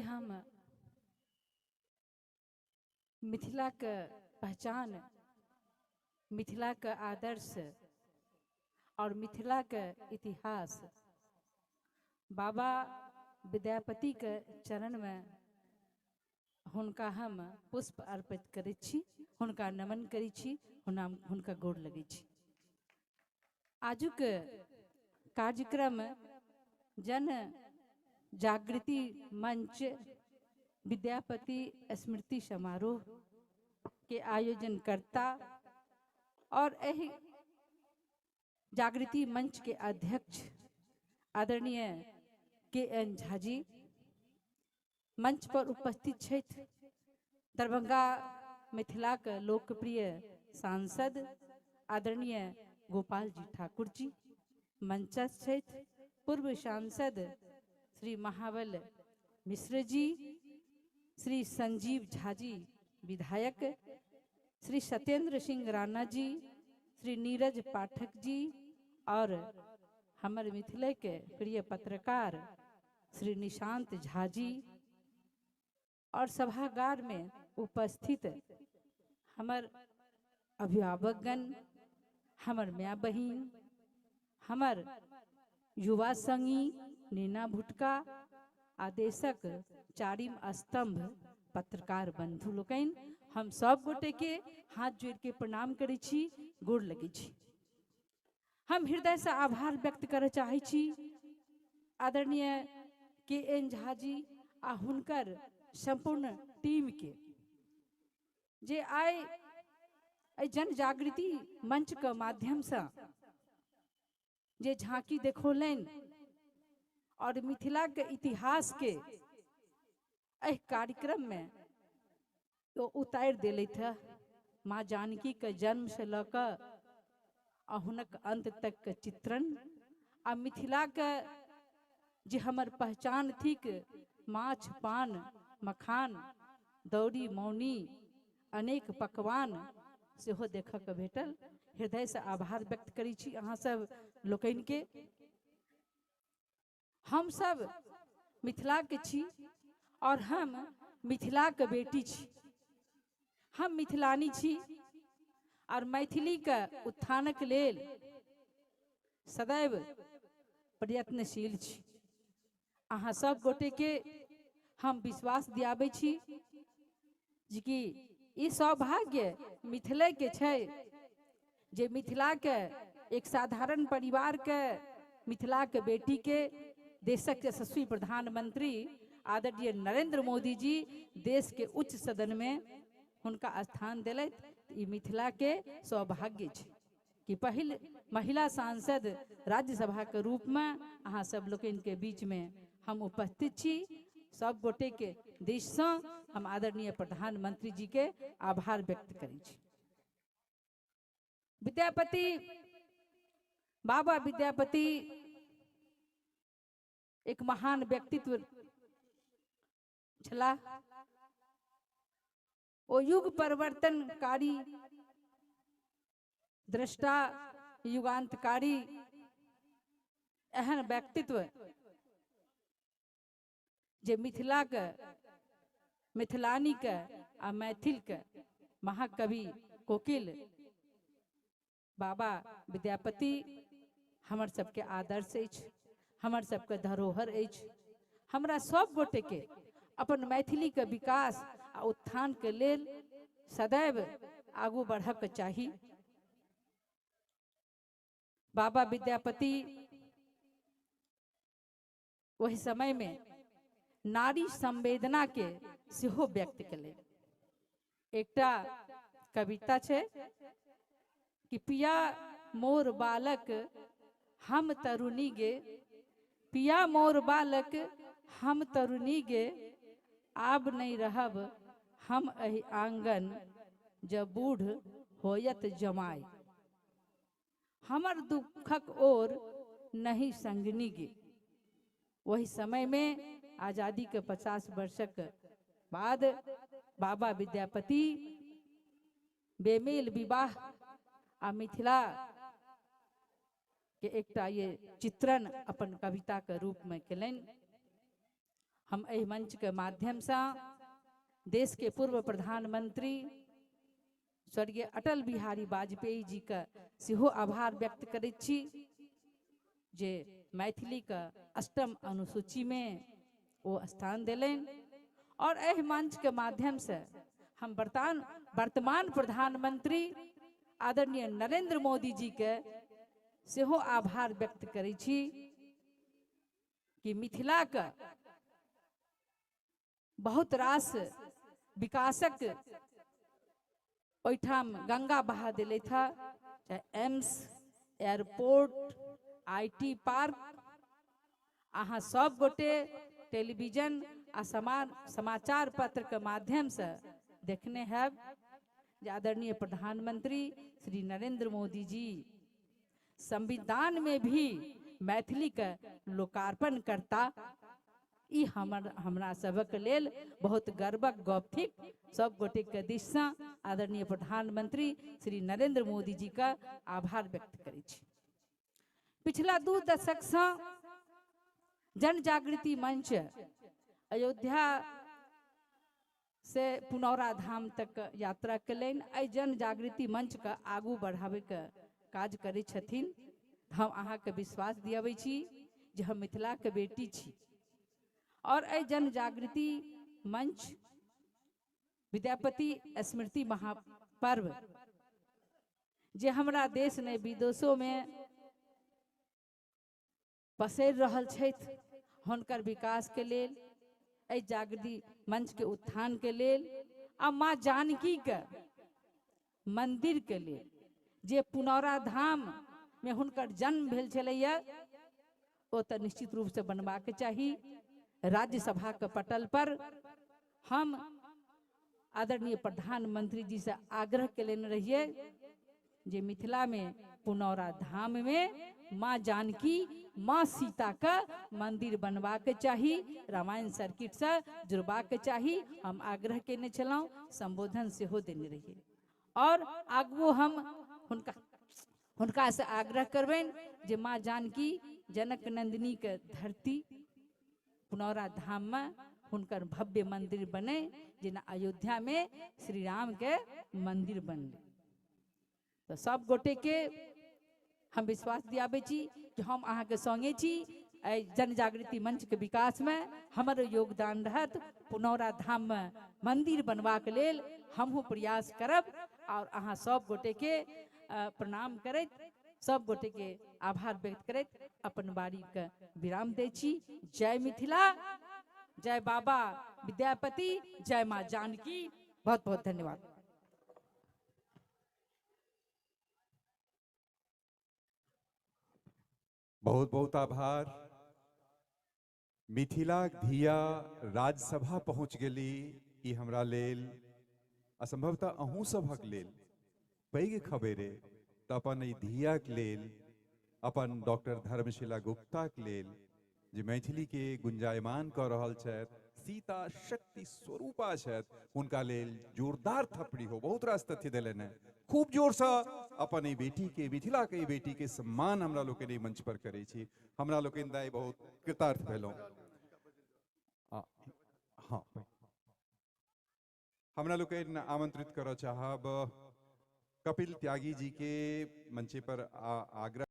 हम मिथिला के पहचान, मिथिला के आदर्श और मिथिला के इतिहास बाबा विद्यापति के चरण में हुनका हम पुष्प अर्पित करै छी, हुनका नमन करै छी, हुनका गोर लगै छी। आजुक कार्यक्रम जन जागृति मंच विद्यापति स्मृति समारोह के आयोजन करता और एही जागृति मंच के अध्यक्ष आदरणीय के.एन. झा जी मंच पर उपस्थित छथि। दरभंगा मिथिला के लोकप्रिय सांसद आदरणीय गोपाल जी ठाकुर जी मंचस्थ छथि। पूर्व सांसद श्री महाबल मिश्र जी, श्री संजीव झा जी विधायक, श्री सत्येंद्र सिंह राणा जी, श्री नीरज पाठक जी और हमर मिथिले के प्रिय पत्रकार श्री निशांत झा जी और सभागार में उपस्थित हमर अभिभावकगण, हमर माय बहिन, हमर युवा संगी नीना भुटका आदेशक चारिम स्तंभ पत्रकार बंधु लोकनि, हम सब गोटे के हाथ जोड़ के प्रणाम करै छी, गोर लगै छी। हम हृदय से आभार व्यक्त करय चाहै छी आदरणीय के.एन. झा जी आ हुनकर संपूर्ण टीम के, जे आइ जन जागृति मंच के माध्यम से जे झांकी देखौलनि और मिथिला के इतिहास के एह कार्यक्रम में तो उतार देलथि है। माँ जानकी के जन्म से लकर हुनक अंत तक के चित्रण आ मिथिला के जे हमर पहचान थिक माछ पान मखान दौरी मौनी अनेक पकवान सेहो देखऽ के भेटल। हृदय से आभार व्यक्त करै छी अहाँ सब लोकनि के। हम सब मिथिला के छी और हम मिथिला के बेटी छी, हम मिथिलानी छी और मैथिली के उत्थानक लेल सदैव प्रयत्नशील छी। अहाँ सब गोटे के हम विश्वास दियाबै छी कि ई सौभाग्य मिथिले के छै जे मिथिला के एक साधारण परिवार के मिथिला के बेटी के देशक यशस्वी प्रधानमंत्री आदरणीय नरेंद्र मोदी जी देश के उच्च सदन में हुनका स्थान दिलथि। ई मिथिला के सौभाग्य छै कि पहिल महिला सांसद राज्यसभा के रूप में अहाँ सब लोकनि के बीच में हम उपस्थित छी। सब गोटे के दिश से हम आदरणीय प्रधानमंत्री जी के आभार व्यक्त करै छी। विद्यापति बाबा विद्यापति एक महान व्यक्तित्व छला। ओ युग परिवर्तनकारी दृष्टा युगांतकारी एहन व्यक्तित्व जे मिथिला के मिथिलानी के आ मैथिल के महाकवि कोकिल बाबा विद्यापति हमर सबके आदर्श अछि, हमर सबके धरोहर अछि। हमरा सब गोटे के अपन मैथिली के विकास आ उत्थान के लेल सदैव आगू बढ़ब के चाही। बाबा विद्यापति वही समय में नारी संवेदना के सेहो व्यक्त केले। एकटा कविता छै कि पिया मोर बालक हम तरुणी गे, पिया मोर बालक हम तरुणी गे, आब नहीं रहब हम एहि आंगन जब बूढ़ होयत जमाई, हमर दुखक ओर नहीं संगनी गे। वही समय में आजादी के 50 वर्षक बाद बाबा विद्यापति बेमेल विवाह आ मिथिला के एकटा ये चित्रण अपन कविता के रूप में केलनि। हम एहि मंच के माध्यम से देश के पूर्व प्रधानमंत्री स्वर्गीय अटल बिहारी वाजपेयी जी का सेहो आभार व्यक्त करैत छी जे मैथिली का 8म अनुसूची में वो स्थान देलनि। और एहि मंच के माध्यम से हम वर्तमान प्रधानमंत्री आदरणीय नरेंद्र मोदी जी के सेहो आभार व्यक्त करै छी कि मिथिला का बहुत रास विकासक ओहिठाम गंगा बहा दिले था, चाहे एम्स, एयरपोर्ट, IT पार्क। अहाँ सब गोटे टेलीविजन आ समाचार पत्र के माध्यम से देखने हैं जे आदरणीय प्रधानमंत्री श्री नरेंद्र मोदी जी संविधान में भी मैथिली के लोकार्पण करता। ई हमरा सबक लेल बहुत गर्वक गप थिक। सब गोटे के दिश से आदरणीय प्रधानमंत्री श्री नरेंद्र मोदी जी का आभार व्यक्त करै छी। पिछला 2 दशक से जन जागृति मंच अयोध्या से पुनौरा धाम तक यात्रा कयलनि। एहि जन जागृति मंच के आगू बढ़ावे के काज करै छथिन। हम अहाँ के विश्वास दियाबै छी जे हम मिथिला के बेटी छी। और एहि जन जागृति मंच विद्यापति स्मृति महापर्व जे हमरा देश ने विदेशों में पसरि रहल छथि, हुनकर विकास के लेल, एहि जागृति मंच के उत्थान के लेल आ माँ जानकी के मंदिर के लेल जे पुनौरा धाम में हुनकर जन्म भेल छलैया, ओ तऽ निश्चित रूप से बनबाक चाही। राज्यसभा के पटल पर हम आदरणीय प्रधानमंत्री जी से आग्रह केने रहिए जे मिथिला में पुनौरा धाम में माँ जानकी, माँ सीता का मंदिर बनबाक चाही, रामायण सर्किट से जुड़बाक चाही। हम आग्रह केने छलहुँ, संबोधन सेहो देने रहिए। और आगू हम हुनका से आग्रह करबनि जे माँ जानकी जनक नंदिनी के धरती पुनौरा धाम में हुनकर भव्य मंदिर बने, जेना अयोध्या में श्री राम के मंदिर बनले। तो सब गोटे के हम विश्वास दियाबै छी कि हम अहाँ के संगे छी। जन जागृति मंच के विकास में हमर योगदान रहत। पुनौरा धाम में मंदिर बनबाक लेल हमहू प्रयास करब। और अहाँ सब गोटे के प्रणाम करैत, सब गोटे के आभार व्यक्त करैत अपन बारी के विराम दै छी। जय मिथिला, जय बाबा विद्यापति, जय माँ जानकी। बहुत बहुत धन्यवाद। बहुत बहुत आभार। मिथिला धिया राज्यसभा पहुँच गेली, ई हमरा लेल असंभवतः अहूँ सभक लेल पैघ खबेरे। तऽ अपन ई धियाक लेल, अपन डॉक्टर धर्मशिला गुप्ताक लेल जे मैथिली के गुंजायमान कऽ रहल छथि, सीता शक्ति स्वरूपा छथि, हुनका लेल जोरदार थपड़ी हो। बहुत रास तथ्य देलनि हैं, खूब जोर से अपन ई बेटी के, मिथिला के ई बेटी के सम्मान हमरा लोग के मंच पर करै छी। हमरा लोग दाई बहुत कृतार्थ भेलहुँ। हाँ, हमरा लोग आमंत्रित करऽ चाहब कपिल त्यागी जी के मंचे पर आग्रह